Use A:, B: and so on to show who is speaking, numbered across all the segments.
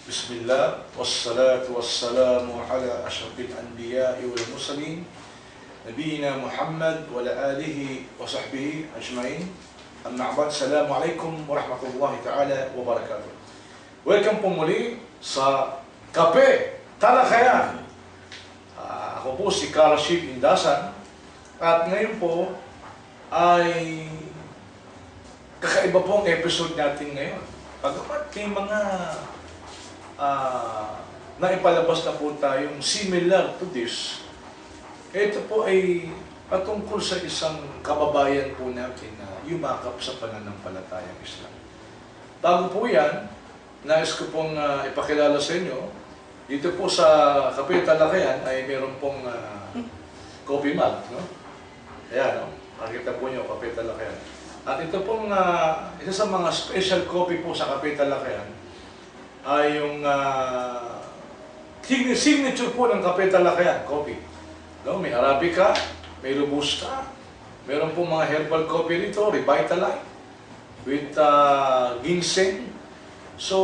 A: Bismillah, wassalatu wassalamu ala ashrafil anbiya'i wal mursalin Nabiyina Muhammad wa ala alihi wa sahbihi ajma'in. Amma ba'd, assalamu alaikum wa rahmatullahi ta'ala wa barakatuh. Welcome po muli sa Kape Talakayan. Ako po si Karashid Indasan at ngayon po ay kakaiba po ang episode natin ngayon. Pagkapat may mga naipalabas na po tayong similar to this. Ito po ay patungkol sa isang kababayan po natin na yumakap sa pananampalatayang Islam. Bago po yan, nais ko pong ipakilala sa inyo, dito po sa Kape Talakayan ay meron pong coffee mug, no? Ayan, no? Makikita po nyo, Kape Talakayan. At ito pong isa sa mga special coffee po sa Kape Talakayan ay yung signature po ng Kape Talakayan coffee. No? May Arabica, may Robusta, meron po mga herbal coffee rito, Revitalize, with ginseng. So,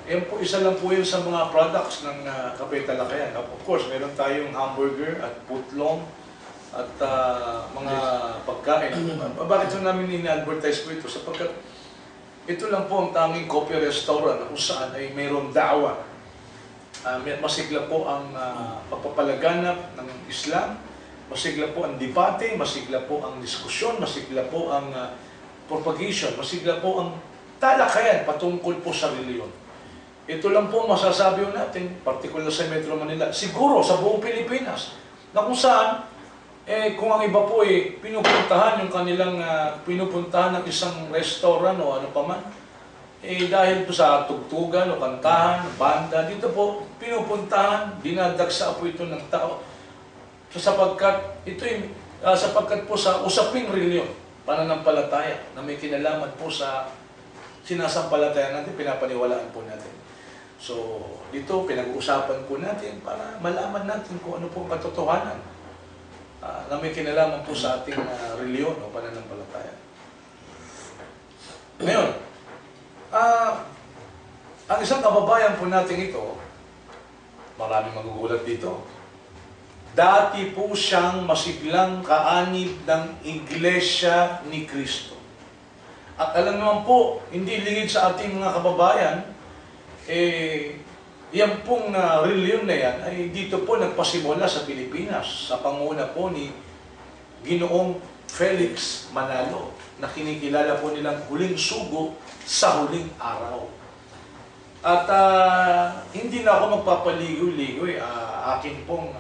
A: yan po, isa lang po yun sa mga products ng Kape Talakayan. Of course, meron tayong hamburger at putlong at mga pagkain. Bakit so namin in-advertise po ito? Sapagkat ito lang po ang tanging coffee restaurant na kung saan ay mayroong da'wa. Masigla po ang pagpapalaganap ng Islam, masigla po ang debate, masigla po ang diskusyon, masigla po ang propagation, masigla po ang talakayan patungkol po sa reliyon. Ito lang po masasabi natin, particular sa Metro Manila, siguro sa buong Pilipinas, na kung saan kung ang iba po pinupuntahan yung kanilang pinupuntahan ng isang restaurant o ano pa man, dahil po sa tugtugan o kantahan, banda, dito po pinupuntahan, dinadagsa po ito ng tao. So, sapagkat po sa usaping reliyon, pananampalataya, na may kinalaman po sa sinasampalatayan natin, pinapaniwalaan po natin. So, dito pinag-uusapan po natin para malaman natin kung ano po ang katotohanan na may kinalaman po sa ating reliyon o pananampalataya. Ngayon, ang isang kababayan po natin ito, maraming magugulat dito, dati po siyang masiglang kaanib ng Iglesia ni Cristo. At alam naman po, hindi lingid sa ating mga kababayan, yan pong reliyon na yan ay dito po nagpasimula sa Pilipinas sa panguna po ni Ginoong Felix Manalo na kinikilala po nilang huling sugo sa huling araw. At hindi na ako magpapaligoy-ligoy, akin pong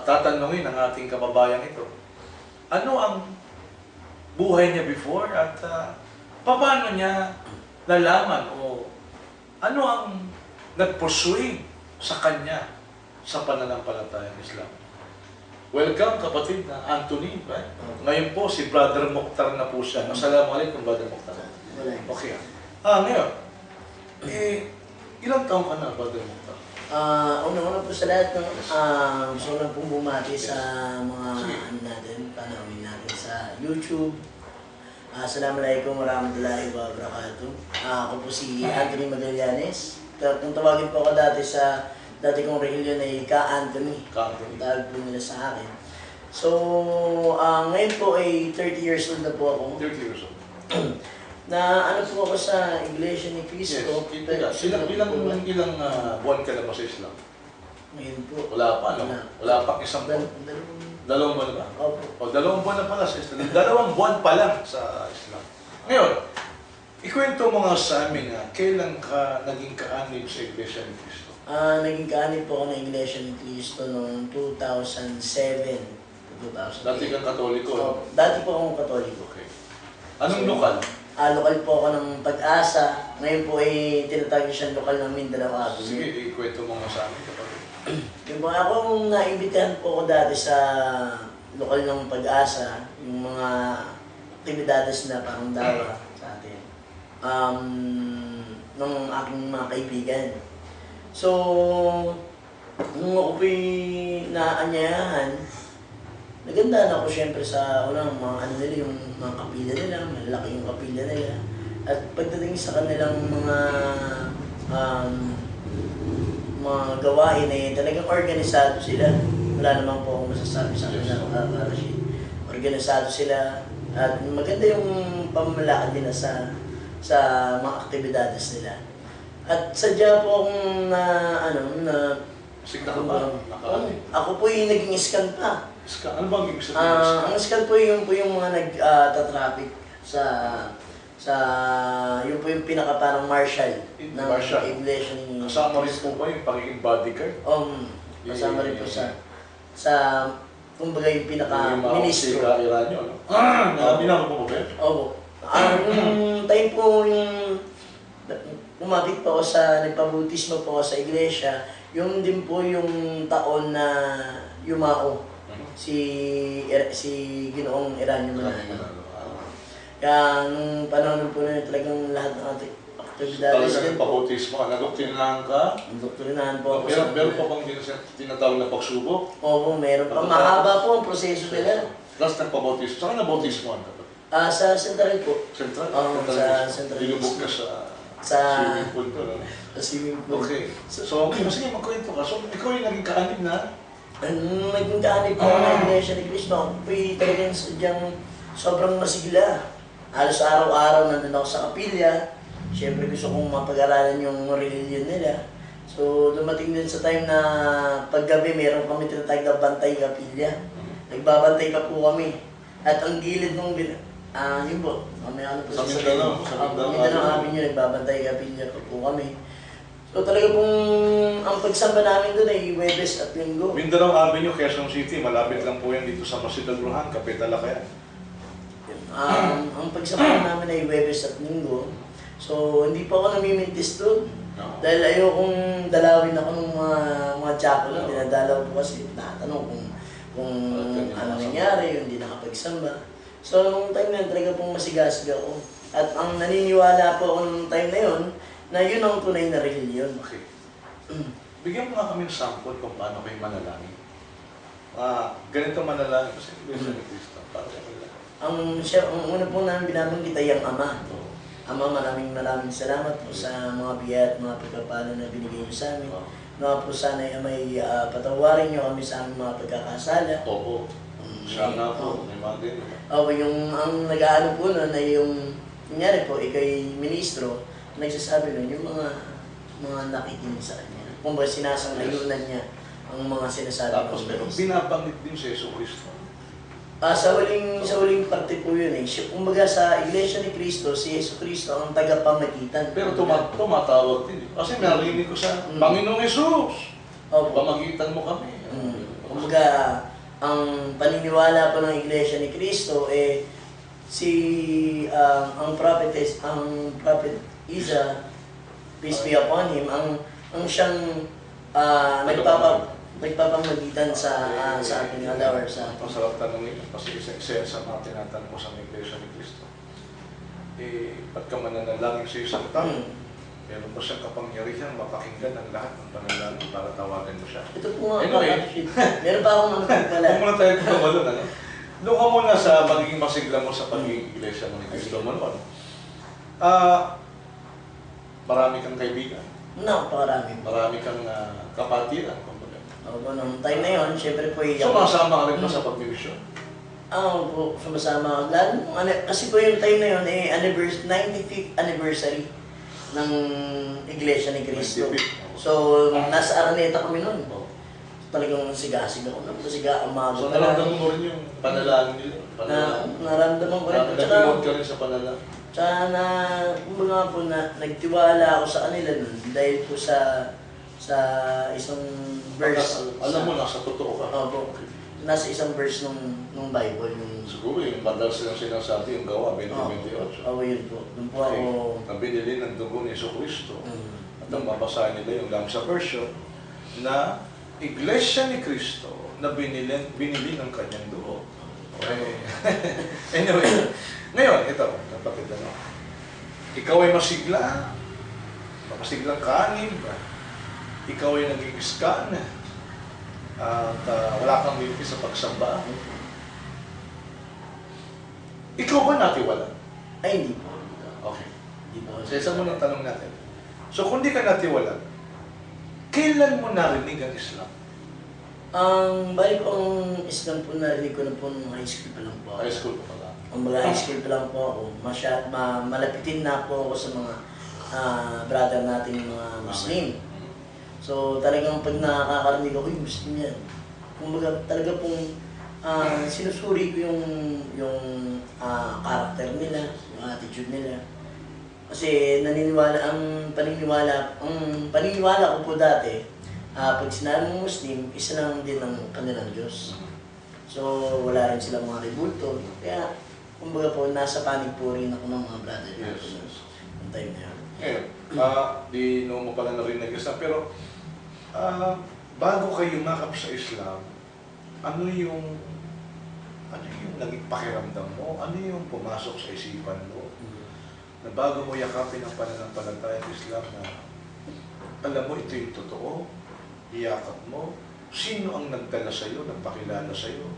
A: tatanungin ang ating kababayan ito. Ano ang buhay niya before at paano niya nalaman o ano ang nag-persuade sa kanya sa pananampalatayang Islam? Welcome kapatid na Anthony, right? Ngayon po si Brother Mokhtar na po siya. Assalamualaikum Brother Mokhtar. Okay. Ngayon, ilang taong ka na Brother Mokhtar?
B: Una-una po sa lahat, gusto ko lang pong bumati sa mga panawin natin sa YouTube. Assalamualaikum warahmatullahi wabarakatuh. Ako po si Anthony Magallanes. Kung tawagin po ako dati kong reliyon ay Ka-Anthony. Tawag po nila sa akin. So, ngayon po ay 30 years old na po ako.
A: 30 years old.
B: Na ano po ako sa Iglesia ni Cristo.
A: Yes. Ilang buwan ka na ba sa Islam?
B: Ngayon po.
A: Wala pa, no? Wala pa isang buwan. Dalawang buwan na ba?
B: Opo.
A: O, 2 buwan na pala sa Islam. 2 buwan pa lang sa Islam. Ngayon, ikwento mo nga sa amin kailan ka naging kaanib sa Iglesia ni Cristo?
B: Naging kaanib po ako ng Iglesia ni Cristo noong 2007 to 2008.
A: Dati kang Katoliko, no?
B: Dati po akong Katoliko.
A: Okay. Anong lokal?
B: Lokal po ako ng Pag-asa. Ngayon po ay tinatawag siyang lokal ng Mindanao Avenue.
A: Sige, ikwento mo nga sa amin kapatid.
B: Yung mga akong naimbitahan po ako dati sa lokal ng Pag-asa, yung mga aktibidades na parang dawa sa atin, ng aking mga kaibigan. So, nung ako po'y naanyayahan, nagandaan ako syempre sa unang mga ano nila, yung mga kapila nila, malaki yung kapila nila. At pagdating sa kanilang um, mga gawain eh, talagang organisado sila. Wala naman po akong masasabi sa kanila, Rashid. Organisado sila at maganda yung pamamalakad nila sa mga aktibidades nila. At sadya po akong
A: Sigla ka ba?
B: ako po yung naging scan pa.
A: Ano bang ibig sabihin?
B: Ang scan po yung mga nag-traffic sa yun po yung pinaka parang marshal ng
A: Marshal.
B: iglesia ni
A: Kasama rin po ba yung pagiging bodyguard?
B: kasama rin po sa kumbaga yung
A: Yung
B: pinaka-ministro.
A: mga Iranyo, ano? Binako mo ba?
B: Opo. Yung time po yung umapit po ako nagpabutismo po ako sa iglesia, yung din po yung taon na yumao si Ginoong Eranio Manalo. Kaya nung panahon po na yun, talagang lahat ng ating aktibidades
A: Talaga
B: din
A: ng
B: po.
A: pabutismo, nagdoktrinahan ka?
B: Doktrinahan po ako.
A: Meron pa bang tinatawag na pagsubok?
B: Opo, meron pa. Mahaba po ang proseso nila.
A: Plus ng pabautismo. Saan nabautismo ka?
B: Sa Central po.
A: Central?
B: Oo, sa Central.
A: Dilubog ka sa swimming pool to, no?
B: Sa swimming pool.
A: Okay. So, sige, magkwento ka. So, ikaw yung naging kaanib na?
B: Naging kaanib po ako ng Iglesia ni Cristo. Ako po talagang sadyang sobrang masigla. Halos araw-araw nandun ako sa kapilya. Siyempre gusto kong mapag-aralan yung religion nila. So dumating din sa time na paggabi meron kami tinatawag na bantay kapilya. Nagbabantay pa po kami. At ang gilid nung yun po, ano po
A: Sa Mindanao.
B: Mindanao namin yun, nagbabantay kapilya pa po kami. So talaga pong ang pagsamba namin doon ay Huwebes at Linggo.
A: Mindanao Avenue, Quezon City. Malapit lang po yan dito sa Masidagruhan, Kapitalakayan.
B: Ang pagsama namin ay Huwebes at Linggo. So, hindi po ako namimintis doon.
A: No.
B: Dahil ayokong dalawin ako ng mga tsako lang. Dinadalaw po kasi tinatanong kung ano nangyari, yung hindi nakapagsamba. So, nung time na yun, talaga pong masigasig ako. At ang naniniwala po ako nung time na yun, na yun ang tunay na religion.
A: Okay. Bigyan mo nga kami ng sample kung paano kayo manalangin. Ganito manalangin kasi Iglesia ni Cristo. Paano kayo manalangin?
B: Ang una po namin binabanggit ay ang Ama. Ama, maraming salamat po sa mga biyaya at mga pagpapala na binigay niyo sa amin. Mga po sana ay may patawarin niyo kami sa aming mga pagkakasala.
A: Opo. Siya nga po. May mga ganyan.
B: Opo, ang nag-aano po nun ay yung, kunyari po, ikay ministro, nagsasabi nun yung mga nakikinig sa kanya. Kung ba sinasangayunan niya ang mga sinasabi
A: Tapos
B: ng
A: pero
B: ministro.
A: binabanggit din si Yeso Cristo.
B: Sa huling parte po yun eh. Kumbaga sa Iglesia ni Cristo, si Yesu Cristo ang tagapamagitan.
A: Pero tumatawag din. Kasi narinig ko sa Panginoong Jesus.
B: Opo.
A: Pamagitan mo kami.
B: Kumbaga, ang paniniwala po ng Iglesia ni Cristo eh ang prophet Isa, peace be upon him, ang siyang nagpapamagitan sa ating alawar sa
A: Ang sarap tanongin. Kasi isa sa mga tinatanong ko sa Iglesia ni Cristo. Ba't ka mananalangin sa isang tao? Meron ba siyang kapangyarihan mapakinggan ang lahat ng panalangin para tawagan mo siya?
B: Ito po nga,
A: Anyway.
B: meron pa akong pala.
A: Kung muna tayo tumalun, ano? Doon ka muna sa magiging masigla mo sa pagiging Iglesia mo ni Cristo mo noon. Marami kang kaibigan.
B: Napakarami.
A: Marami kang kapatiran. Kumbaga.
B: Opo, nung time na yun, syempre po
A: Sumasama ka rin ba sa pagmimisyon?
B: po, sumasama. Lalo, kasi po yung time na yun, 95th anniversary ng Iglesia ni Cristo.
A: 95.
B: So, nasa Araneta kami nun. Talagang sigasig ako.
A: So naramdaman mo rin yung panalangin nila?
B: Naramdaman ko rin.
A: Nag-promote ka rin sa panalangin?
B: Tsaka kumbaga po nagtiwala ako sa kanila nun dahil po sa isang verse.
A: Alam mo na, sa totoo ka.
B: Opo. Nasa isang verse nung Bible.
A: Siguro yung bandal silang sinasabi, yung gawa, 20-28.
B: Oo, yun po. Doon po ako.
A: Na binili ng dugo ni Yeso Cristo. At ang babasahin nila yung Lamsa version na Iglesia ni Cristo na binili ng kanyang dugo. Okay. Anyway, ngayon, ito, napakita no. Ikaw ay masigla, masiglang kaanib, ikaw ay nag-i-scan, at wala kang limpi sa pagsamba. Ikaw ba natiwala?
B: Ay, hindi po.
A: Okay.
B: Di po.
A: So, isa muna ang tanong natin. So, kung di ka natiwalag, kailan mo narinig ang Islam?
B: Balik po ang Islam po narinig ko na po nung high school pa lang po.
A: High school pa pala.
B: Ang mga high school pa lang po ako. Malapitin na po ako sa mga brother natin mga Muslim. So talagang pag nakakarinig ako, yung Muslim yan. Kumbaga talaga pong sinusuri ko yung karakter nila, yung attitude nila. Kasi ang paniniwala ko po dati, pag sinabi mong Muslim, isa lang din ang kanilang Diyos. So wala rin silang mga rebulto. Kaya kumbaga po, nasa panig po rin ako ng mga brother natin yung time na yun.
A: Ngayon, di mo pala narinig Islam, pero bago kayo makap sa Islam, ano yung naging pakiramdam mo? Ano yung pumasok sa isipan mo? Na bago mo yakapin ang pananampalataya ng Islam na alam mo ito yung totoo, iyakap mo, sino ang nagdala sa'yo, nagpakilala sa'yo?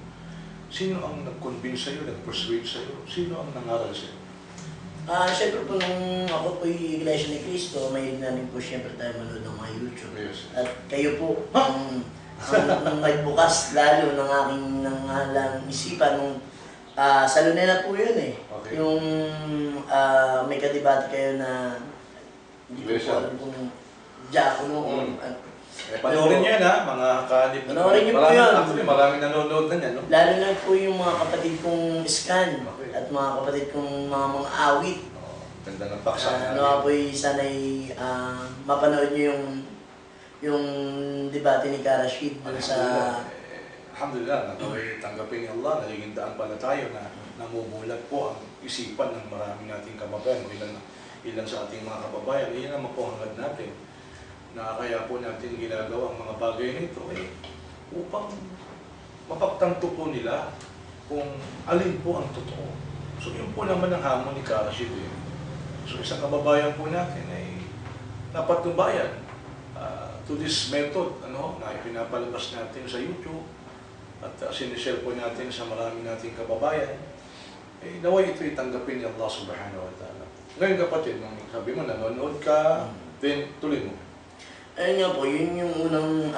A: Sino ang nag-convince sa'yo, nag-persuade sa'yo? Sino ang nangaral sa'yo?
B: Siyempre po nung ako po yung Iglesia ni Cristo, may na rin po siyempre tayo manood ng mga YouTube.
A: Yes.
B: At kayo po, ang nagbukas lalo ng aking nangalang isipan nung sa Lunena po yun eh.
A: Okay.
B: Yung may kadebate kayo na hindi ko
A: Iglesia.
B: po alam kung diakono o
A: Panoorin niyo yan ha, mga kanip.
B: Panoorin niyo po yun.
A: Actually, maraming nanonood na yan, no?
B: Lalo na po yung mga kapatid kong scan
A: Okay.
B: at mga kapatid kong mga awit.
A: Ganda ng paksa.
B: Ano po sanay mapanood niyo yung debate ni Ka Rashid dun sa
A: Alhamdulillah, nakaway tanggapin ni Allah, naging daan pala tayo na namumulat po ang isipan ng maraming nating kababayan, ilan sa ating mga kababayan. Iyan naman po hangad natin na kaya po natin ginagawa ang mga bagay nito upang mapagtanto po nila kung alin po ang totoo. So yun po naman ang hamon ni Ka Rashid. So isang kababayan po natin ay napatubayan to this method na ipinapalabas natin sa YouTube at sinishare po natin sa marami nating kababayan. Naway ito itanggapin ni Allah subhanahu wa ta'ala. Ngayon kapatid, nung sabi mo, nanonood ka, then tuloy mo.
B: ayun nga po, yun yung unang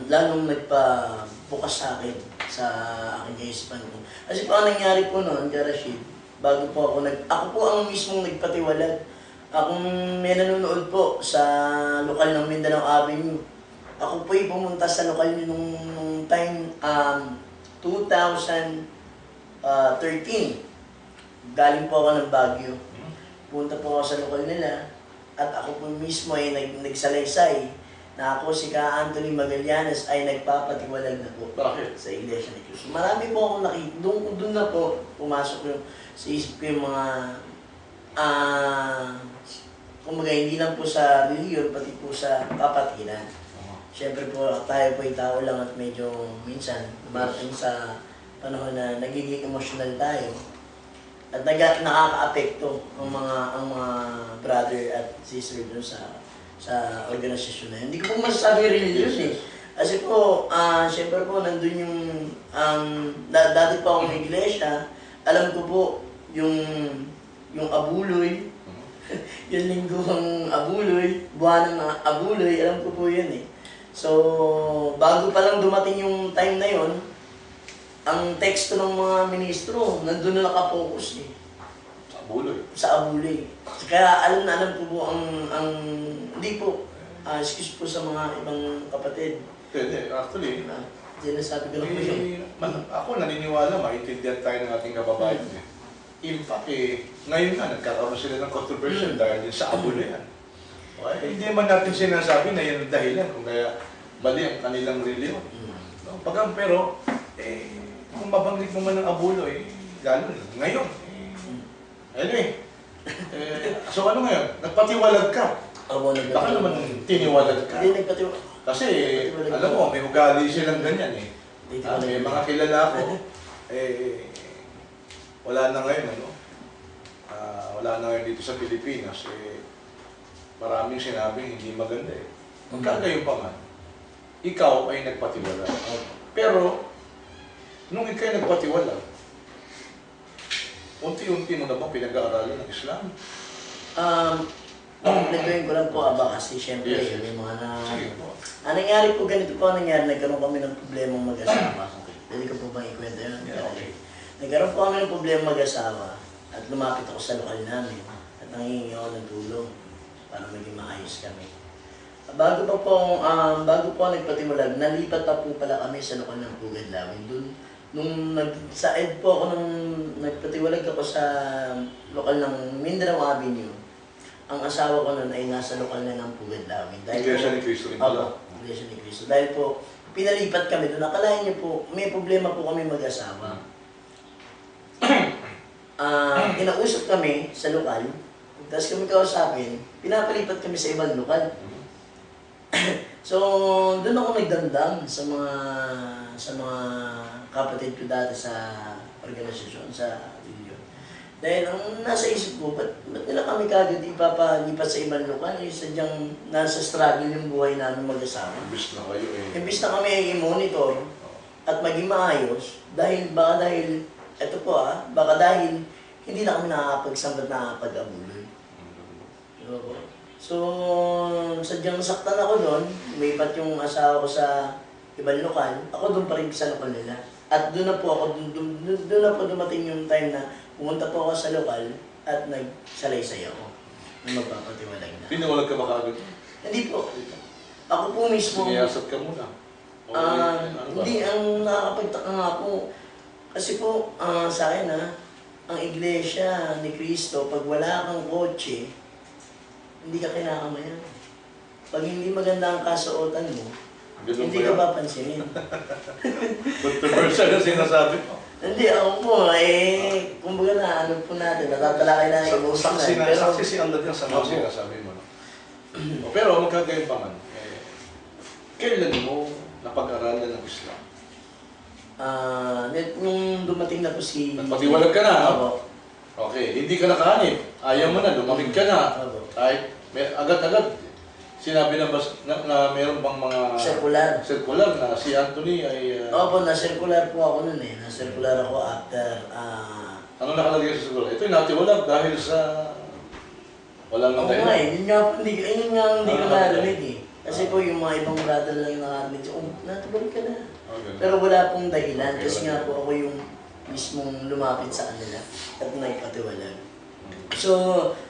B: lalong nagpabukas sa akin sa aking kaisipan ko. Kasi po ang nangyari po noon, Ka Rashid, bago po ako po ang mismong nagpatiwalag. Akong may nanonood po sa lokal ng Mindanao Avenue. Ako po pumunta sa lokal nung time 2013. Galing po ako ng Baguio. Punta po ako sa lokal nila. At ako po mismo ay nagsalaysay na ako si Ka Anthony Magallanes ay nagpapatiwalag na po.
A: Bakit?
B: Sa Iglesia ni Cristo. Marami po akong nakita. Doon na po pumasok yung sa isip ko yung mga kumbaga hindi lang po sa reliyon, pati po sa kapatiran. Siyempre po tayo po ay tao lang at medyo minsan marating sa panahon na nagiging emotional tayo. At nakaka-apekto ang mga brother at sister doon sa organisasyon na yun. Hindi ko po masasabi religious eh. Kasi po, siyempre po nandun yung, dati po ako ng iglesia, alam ko po yung abuloy, yung lingguhang abuloy, buwan ng abuloy, alam ko po yun eh. So, bago pa lang dumating yung time na yon, ang teksto ng mga ministro, nandun na nakapokus eh.
A: Sa buloy.
B: Sa abuloy. Kaya alam ko po hindi po, excuse po sa mga ibang kapatid.
A: Hindi, actually,
B: Sinasabi ko lang po yun.
A: ako naniniwala, maintindihan tayo ng ating kababayan. In fact, ngayon nga, nagkakaroon sila ng controversy dahil din sa abuloy yan. Okay? Hindi man natin sinasabi na yan ang dahilan kung kaya mali ang kanilang reliyon. No? Pero, kung mabanggit mo man ng abuloy, lalo ngayon. Anyway, so ano ngayon? Nagpatiwalag ka. Baka naman tiniwalag ka.
B: Hindi nagpatiwalag.
A: Kasi, alam mo, may ugali silang ganyan eh. May mga kilala ko, wala na ngayon, wala na ngayon dito sa Pilipinas, maraming sinabing hindi maganda eh. Magkagayon pa man, ikaw ay nagpatiwala. Pero, nung ikaw ay nagpatiwala, unti-unti mo na ba pinag-aaralan ng Islam?
B: Kompletuhin ko lang po, Aba, kasi syempre,
A: Yes, yes.
B: yung mga na...
A: Sige po.
B: Nangyari po, ganito po ang nangyari, nagkaroon kami ng problemang mag-asawa. Pwede ko po bang ikwento yun?
A: Yeah, okay.
B: Nagkaroon po kami ng problema mag-asawa at lumapit ako sa lokal namin at nangingi ako ng tulong para maging maayos kami. Bago po ako nagpatimulag, nalipat pa po pala kami sa lokal ng Pugad Lawin. Doon, nung nag-said po ako nung nagpatiwalag ako sa lokal ng Mindanao Avenue, ang asawa ko noon ay nasa lokal na ng Pugad Lawin.
A: Iglesia ni Cristo rin pala.
B: Iglesia ni Cristo. Dahil po, pinalipat kami doon. Akalain niyo po, may problema po kami mag-asawa. Kinausap kami sa lokal, tapos kami kausapin, pinapalipat kami sa ibang lokal. So, doon ako nagdamdam sa mga kapatid ko dati sa organisasyon, sa video. Dahil ang nasa isip ko, ba't nila kami kagad ipapalipat sa ibang lokal? Sadyang nasa struggle yung buhay namin mag-asawa.
A: Imbis na kayo eh.
B: Imbis na kami ay i-monitor at maging maayos, baka dahil hindi na kami nakakapagsambat, nakakapag-abuloy. So, sadyang nasaktan ako doon, umipat yung asawa ko sa ibang lokal, ako doon pa rin sa lokal nila. At doon na po dumating yung time na pumunta po ako sa lokal at nagsalaysay ako na magpapatiwalag na.
A: Pinawalag ka ba kagad?
B: Hindi po. Ako po mismo.
A: Siniyasat ka muna.
B: Hindi, ang nakakapagtaka nga po, kasi po sa akin ang Iglesia ni Cristo, pag wala kang kotse, hindi ka kinakamayan. Pag hindi maganda ang kasuotan mo,
A: Ganun
B: hindi
A: ba
B: ka
A: yan?
B: papansinin.
A: Controversial na sinasabi mo.
B: Hindi, ako po, kumbaga na, ano po natin, natatalakay na yung emotional.
A: Saksi si Allah dyan sa mga sinasabi mo. No? Pero magkagayon pa man, kailan mo napag-aralan ng Islam?
B: Nung dumating na po si...
A: Nagpatiwalag ka na, no?
B: Opo.
A: Okay, hindi ka nakahanip. Ayaw mo na, lumamig ka na.
B: Opo.
A: Kahit agad-agad, sinabi na mayroon bang mga... Circular na si Anthony ay...
B: Opo, na-circular po ako nun eh. Na-circular ako after...
A: Ano nakalagay sa circular? Ito'y natiwalag dahil sa... Walang
B: Oo nga eh, yun nga hindi ko narinig eh. Kasi po yung mga ibang brother lang yung nakarinig. Natulog ka na.
A: Okay.
B: Pero wala pong dahilan. Kasi nga po ako yung mismong lumapit sa kanila at nagpatiwalag. So,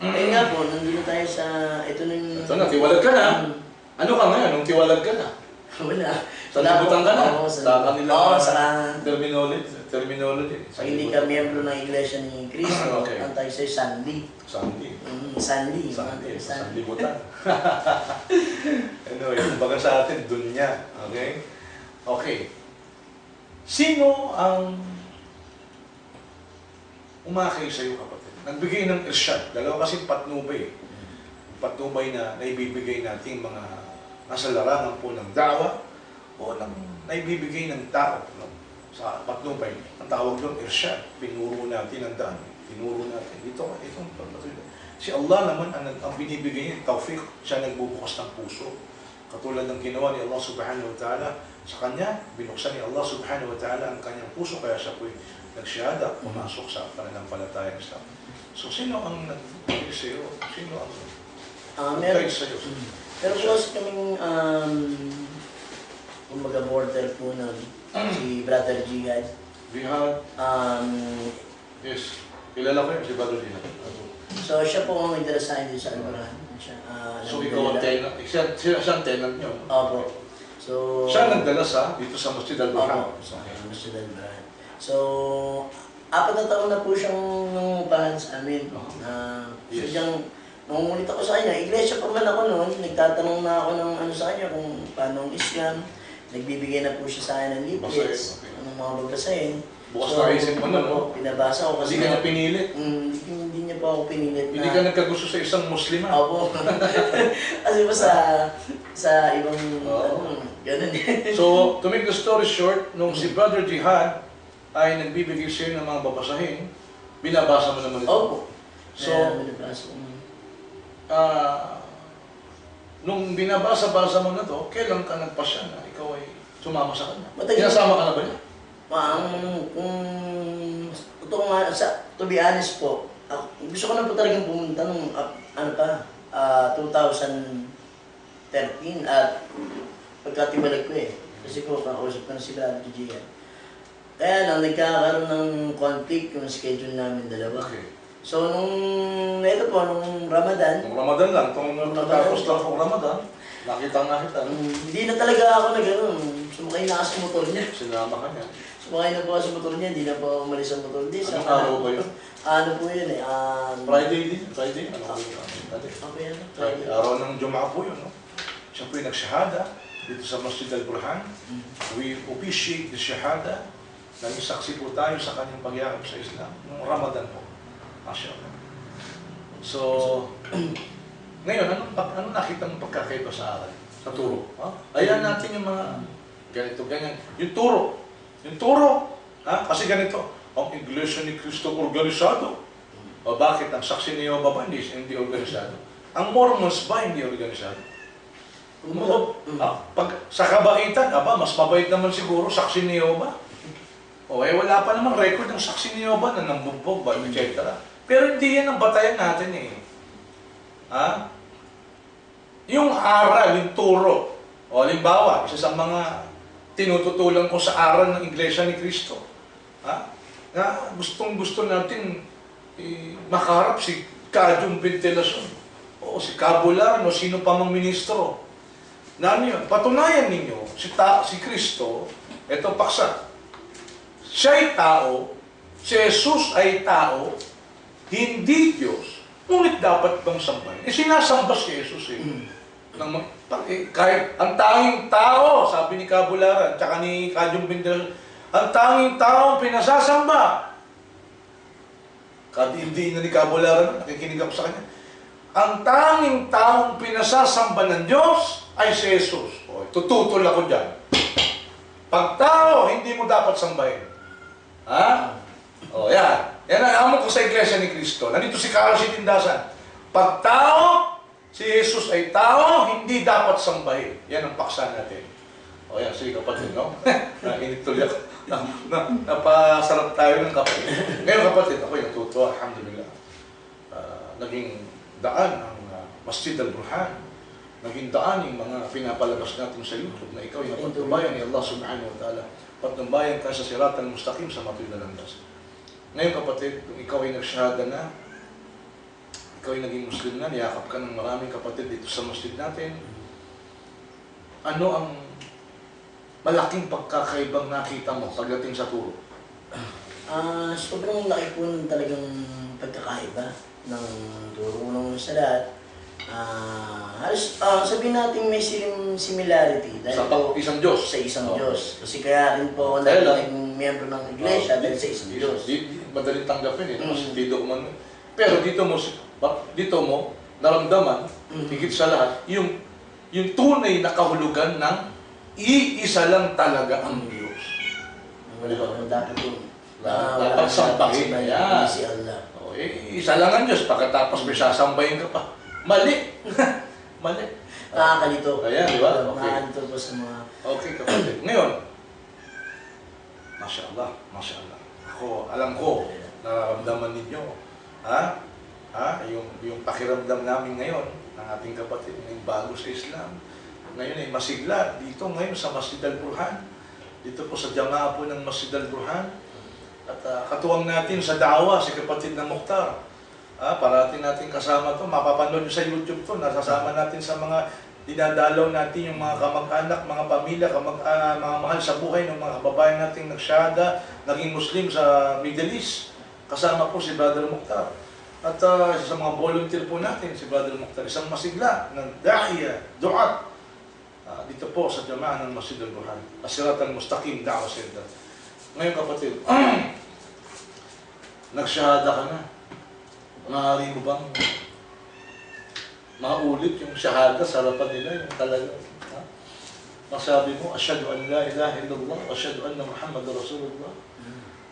B: ayun nga po, nandun na tayo sa... Ito
A: na, tiwalag ka na. Ano ka ngayon nung tiwalag ka na?
B: Wala.
A: Sa libutan ka na?
B: Oo,
A: Sa kanila
B: Oo, sa...
A: terminology.
B: Pag hindi ka miyembro ng Iglesia ni Cristo,
A: Okay.
B: ang tayo sa'yo, Sandy.
A: Sandy.
B: Sandy.
A: Sandy butan. Anyway, kumbaga sa atin, dunya. Okay? Okay. Sino ang umakay sa'yo, kapatid? Nagbigay ng irsyad. Dalawa kasi patnubay. Patnubay na naibibigay nating mga nasa larangan po ng dawa o naibibigay ng tao. No? Sa patnubay, ang tawag doon, irsyad. Pinuro natin ang daan. Tinuro natin. Itong pagpatuloy. Si Allah naman, ang binibigay niya, tawfiq, siya nagbubukas ng puso. Katulad ng ginawa ni Allah subhanahu wa ta'ala, sa kanya, binuksan ni Allah subhanahu wa ta'ala ang kanyang puso, kaya siya po'y nagsyada, pumasok sa pananampalatayang Islam. So, sino ang nagbigay sa'yo? Sino ang
B: Meron.
A: sa'yo?
B: Pero close kaming, kumbaga border po nun, si Brother Jihad.
A: Jihad? Yes. Kilala ko yun, si Brother Jihad.
B: So siya po ang nagdala sa akin sa Al-Quran.
A: So ikaw ang tenant, siya ang tenant niyo?
B: Opo. So,
A: siya nagdala dito sa Masjid Al-Burhan?
B: Opo, sa Masjid Al-Burhan. So, 4 na taon na po siyang nangungupahan sa amin.
A: Yes.
B: Sadyang, nangungulit ako sa kanya. Iglesia pa man ako noon, nagtatanong na ako ng ano sa kanya kung paano ang Islam. Nagbibigay na po siya sa akin ng leaflets, anong mga babasahin.
A: Bukas na isip mo na, no?
B: Pinabasa ko kasi...
A: Hindi ka niya pinilit?
B: Hindi niya po ako pinilit na...
A: Hindi ka nagkagusto sa isang Muslima?
B: Opo. Kasi po sa ibang... ganun.
A: So, to make the story short, nung si Brother Jihad ay nagbibigay sa'yo ng mga babasahin, binabasa mo naman ito?
B: Opo.
A: So,
B: binabasa ko.
A: nung binabasa-basa mo na to, kailan ka nagpasya na ikaw ay sumama sa kanya?
B: Matagal.
A: Kinasama ka na ba niya?
B: To be honest po, gusto ko na po talagang pumunta nung ano pa, 2013 at pagkatiwalag ko eh. Kasi po, kakausap ko na si Brother Gian. Kaya lang, nagkakaroon ng conflict yung schedule namin dalawa.
A: Okay.
B: So, ito po, nung Ramadan,
A: Nung Ramadan lang, itong natapos lang kong Ramadan, nakita.
B: hindi na talaga ako na gano'n. Sumakay na ako sa motor niya.
A: Sinama ka niya.
B: Sumakay na po ako sa motor niya, hindi na po ako umalis sa motor niya.
A: Anong araw ba yun?
B: Ano po yun eh?
A: Friday din. Friday? Ano ba yun?
B: Ano yan?
A: Friday. Araw ng Jumaa po yun, no? Siya po yung nagshahada dito sa Masjid Al-Burhan. We officiate the shahada. Naging saksi po tayo sa kanyang pagyakap sa Islam. Noong Ramadan po. Mashallah. So, ngayon, ano nakita mong pagkakaiba sa aral? Sa turo? Ayan natin yung mga ganito, ganyan. Yung turo. Yung turo. Kasi ganito, ang Iglesia ni Cristo organisado. O bakit? Ang saksi ni Jehovah ba hindi organisado? Ang Mormons ba hindi organisado? Pag sa kabaitan, mas mabait naman siguro saksi ni Jehovah. Wala pa namang record ng saksi ni Jehovah na nambugbog ba, etc. Pero hindi yan ang batayan natin eh. Yung aral, yung turo. Halimbawa, isa sa mga tinututulan ko sa aral ng Iglesia ni Cristo. Na gustong-gusto natin makaharap si Kajong Ventilason o si Cabularan o sino pa mang ministro. Yun? Patunayan ninyo, si Cristo, ito paksa. Siya'y tao, si Jesus ay tao, hindi Diyos, ngunit dapat bang sambahin? Sinasamba si Jesus eh. Kahit ang tanging tao, sabi ni Cabularan, tsaka ni Kajong Ventilason, ang tanging tao pinasasamba. Hindi na ni Cabularan, nakikinig ako sa kanya. Ang tanging taong pinasasamba ng Diyos ay si Jesus. Tututol ako dyan. Pag tao, hindi mo dapat sambahin. Yan. Yan ang amo ko sa Iglesia ni Cristo. Nandito si Carlos Itindasan. Pag tao, si Jesus ay tao, hindi dapat sambahin. Yan ang paksa natin. Yan, sige kapatid, no? Nainit tuloy ako. Napasarap tayo ng kapatid. Ngayon kapatid, ako'y natutuwa, alhamdulillah. Naging daan ang Masjid Al-Burhan. Naging daan yung mga pinapalabas natin sa YouTube na ikaw yung patnubayan ni Allah subhanahu wa ta'ala. Patnubayan ka sa sirat al-mustaqim sa matuwid na landas. Ngayon kapatid, kung ikaw ay nagsyahada na, ikaw ay naging Muslim na, niyakap ka ng maraming kapatid dito sa masjid natin, ano ang malaking pagkakaibang nakita mo pagdating sa turo?
B: Sobrang laki po ng talagang pagkakaiba ng turo ng salat. Sabihin natin may similarity dahil
A: Sa isang Diyos.
B: Sa isang Diyos. Kasi kaya rin po ako naging miyembro ng iglesia dahil sa isang Diyos.
A: Madaling tanggapin pero dito mo naramdaman, higit sa lahat, yung tunay na kahulugan ng iisa lang talaga ang Diyos.
B: Dapat po.
A: Dapat sambahin. Yan.
B: Si Allah.
A: Isa lang ang Diyos, pagkatapos may sasambahin ka pa. Mali! Mali.
B: Nakakalito.
A: Ayan, di ba? Okay.
B: Nakakalito po sa mga...
A: Okay, kapatid. Ngayon, Masya Allah. Alam ko, nararamdaman ninyo. Yung pakiramdam namin ngayon, ng ating kapatid, ng bago sa Islam. Ngayon ay masigla dito ngayon sa Masjid Al-Burhan. Dito po sa Jamaa po ng Masjid Al-Burhan. At katuwang natin sa dawa, si kapatid na Mukhtar. Parating natin kasama to, mapapanood nyo sa YouTube to, nasasama natin sa mga dinadalaw natin yung mga kamag-anak, mga pamilya, mga mahal sa buhay ng mga kababayan nating nagsyahada, naging Muslim sa Middle East. Kasama po si Brother Mukhtar. At sa mga volunteer po natin, si Brother Mukhtar, isang masigla ng dahiya, duat, dito po sa Jamaa ng Masjid Al-Burhan, As-Sirat Al-Mustaqim Da'wa Center. Ngayon kapatid, nagsyahada ka na. Maaari mo bang maulit yung shahada sa harapan nila, yung talaga? Masabi mo, Asyhadu an la ilaha illallah, Asyhadu anna Muhammadar Rasulullah.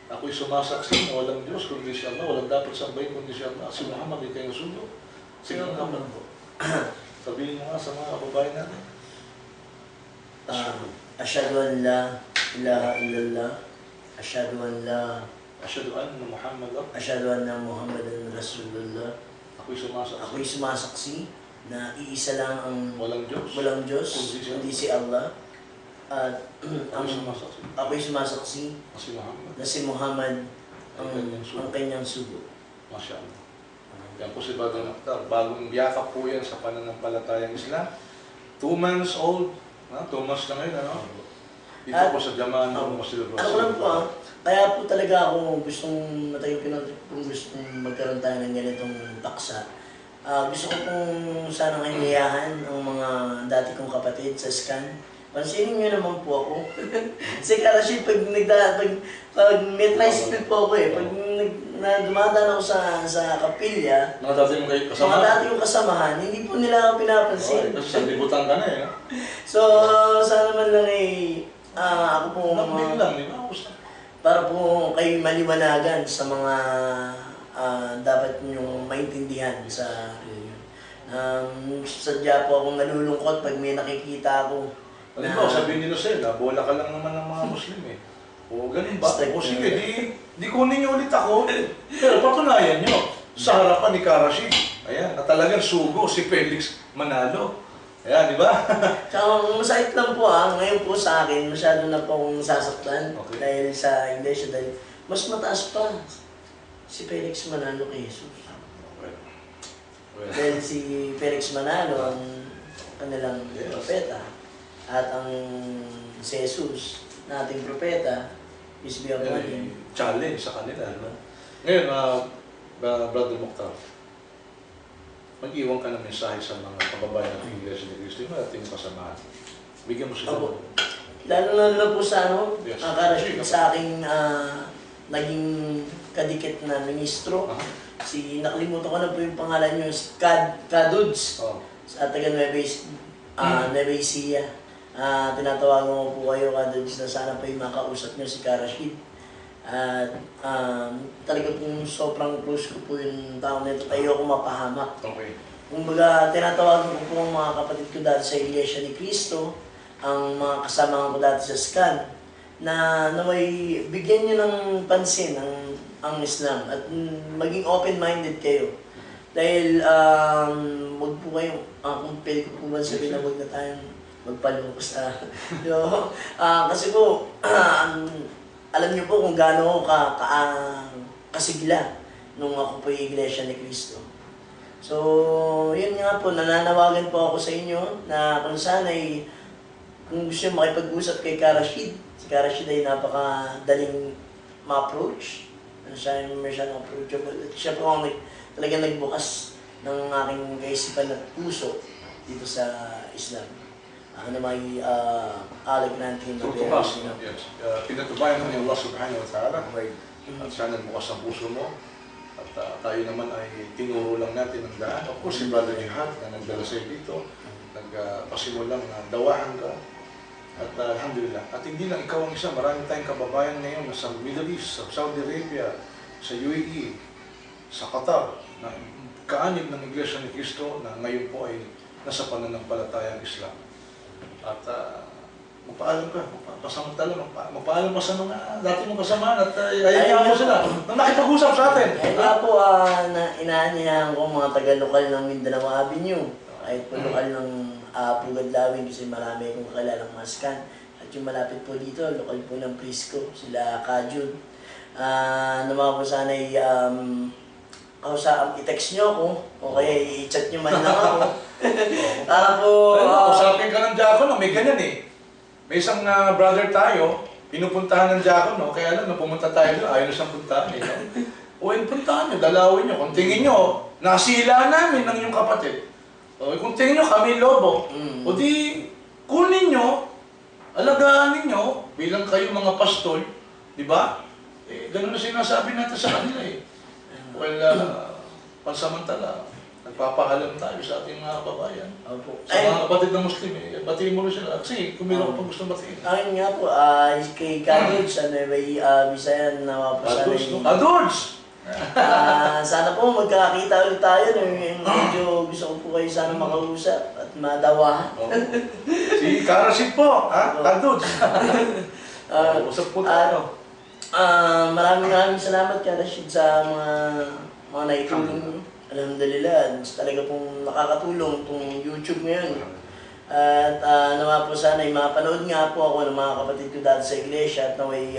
A: Ako'y sumasaksi na walang Diyos kundi si Allah, walang dapat sambahin kundi si Allah. Si Muhammad ay kayong sundo. Sige ang kapan po. Sabihin mo nga sa mga kababayan natin.
B: Asyhadu an la ilaha illallah, Asyhadu an la
A: Asyhadu anna Muhammadar
B: Asyhadu anna Muhammadan Rasulullah.
A: Ako'y sumasaksi.
B: Ako'y sumasaksi na iisa lang ang
A: Walang Diyos.
B: walang Diyos, kundi si Allah. At
A: Ako'y sumasaksi.
B: ako'y sumasaksi
A: Kasi Muhammad.
B: na si Muhammad ang
A: Kanyang sugo.
B: kanyang sugo.
A: Masya Allah. Yan po si Brother Mokhtar. Bagong yakap po yan sa pananampalatayang Islam. 2 months old. 2 months na ngayon, ano? Dito
B: At-
A: po sa Jaman ng Masjid
B: Ano ko lang po kaya po talaga ako gustong matayo kung gustong magkaroon tayo ng ganitong paksa. Gusto ko pong sanang anyayahan ang mga dati kong kapatid sa scan. Pansinin niyo naman po ako. Kasi Karashid, pag may tricycle po ako eh, pag dumadaan ako sa kapilya,
A: Mga dati mong kayo kasama.
B: mga dati kong kasamahan, hindi po nila ako pinapansin.
A: Kasi sa libutan ka na eh. No?
B: So, sana man lang eh, ako po
A: Nakabig lang, di ba?
B: para po kayo maliwanagan sa mga dapat ninyong maintindihan sa sadya po akong nalulungkot pag may nakikita ako.
A: Halimbawa, sabihin nila sa'yo, bola ka lang naman ng mga Muslim eh. O ganun ba?
B: Strike
A: O sige,
B: na.
A: di kunin niyo ulit ako. Pero patunayan niyo sa harapan ni Karashid. Ayan, na talagang sugo si Felix Manalo. Ayan, di ba?
B: Tsaka masakit lang po ngayon po sa akin, masyado na po akong sasaktan
A: Okay.
B: dahil sa Iglesia, dahil mas mataas pa si Felix Manalo kay Jesus.
A: Well,
B: Dahil si Felix Manalo ang kanilang
A: Yes.
B: propeta at ang si Jesus na ating propeta is beyond
A: yan
B: money.
A: yung challenge sa kanila. No? Ngayon, Brother Mokhtar, mag-iwan ka ng mensahe sa mga kababayan ng Iglesia ni Cristo, yung ating kasamahan. Bigyan mo sila.
B: Opo. Lalo na po sa
A: Yes.
B: Karashid, sa aking naging kadikit na ministro. Si nakalimutan ko na po yung pangalan niyo, Kaduds
A: Oh.
B: sa taga Nueva Ecija. Tinatawagan ko po kayo, Kaduds, na sana po yung makausap niyo si Karashid. At talaga pong sobrang close ko po yung tao nito, tayo ako mapahamak.
A: Okay.
B: Kumbaga, tinatawagan ko po ang mga kapatid ko dati sa Iglesia ni Cristo, ang mga kasama ko dati sa SCAN, na naway bigyan niyo ng pansin ang Islam at maging open-minded kayo. Dahil wag po kayo, kung pwede ko po ba sabihin na wag na tayong magpaloko sa... kasi po, alam niyo po kung gaano ako kasigla nung ako po yung Iglesia ni Cristo. So, yun nga po, nananawagan po ako sa inyo na kung saan ay kung gusto nyo makipag-usap kay Karashid, si Karashid ay napakadaling ma-approach. Siya yung approachable. At siya po ang talagang nagbukas ng aking kaisipan at puso dito sa Islam. Ako na may alag natin na
A: Tutukas, yes. Pinatubayan mo ni Allah subhanahu wa ta'ala.
B: Right.
A: At sana bukas ang puso mo. At tayo naman ay tinuro lang natin ang daan. Of course, si Brother Jihad na nagdala sa'yo dito, nagpasimulang dawahan ka. At alhamdulillah. At hindi lang ikaw ang isa, marami tayong kababayan ngayon na sa Middle East, sa Saudi Arabia, sa UAE, sa Qatar, na kaanib ng Iglesia ni Cristo na ngayon po ay nasa pananampalatayang Islam. At magpaalam ka, magpaalam ka sa mga dati mong kasamahan at ayaw mo sila na nakipag-usap sa atin.
B: Kaya po, inaanyayahan ko mga taga-lokal ng Mindanao Avenue. Kahit po lokal ng Pugad Lawin kasi marami akong kakilalang mga SCAN. At yung malapit po dito, lokal po ng Prisco, sila Kajun. Naman po sana i-text nyo ako o kaya i-chat nyo man lang ako. Para po...
A: Usapin ka ng diakono, may ganyan eh. May isang brother tayo, pinupuntahan ng diakono, kaya alam na pumunta tayo doon, ayaw na siyang puntahan eh. No? O puntahan nyo, dalawin nyo. Kung tingin nyo, nasila namin ng inyong kapatid. O kung tingin nyo kami lobo, o di kunin nyo, alagaan ninyo, bilang kayo mga pastol, di ba? Eh, ganun na sinasabi natin sa kanila eh. Well, pansamantala, nagpapaalam tayo sa ating mga kababayan.
B: Opo.
A: Sa mga kapatid ng Muslim, batiin mo rin sila. Kasi kung meron ka pang gustong batiin.
B: Ayun nga po, kay Kaduds, may Bisayan na po sana
A: Adords!
B: sana po magkakita ulit tayo. Medyo gusto ko po kayo sana makausap at madawahan.
A: Si Karashid po, Adords! Usap po tayo.
B: Maraming salamat Karashid sa mga naitulong Alhamdulillah, talaga pong nakakatulong itong YouTube ngayon. At nawa po sana, mapanood nga po ako ng mga kapatid ko dati sa iglesia at naway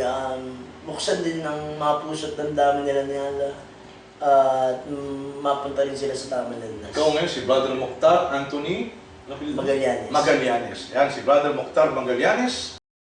B: buksan din ng mga puso at ng dami nila at mapunta rin sila sa tamang landas.
A: Ikaw ngayon, si Brother Mokhtar Anthony
B: Magallanes.
A: Magallanes. Yan, si Brother Mokhtar Magallanes.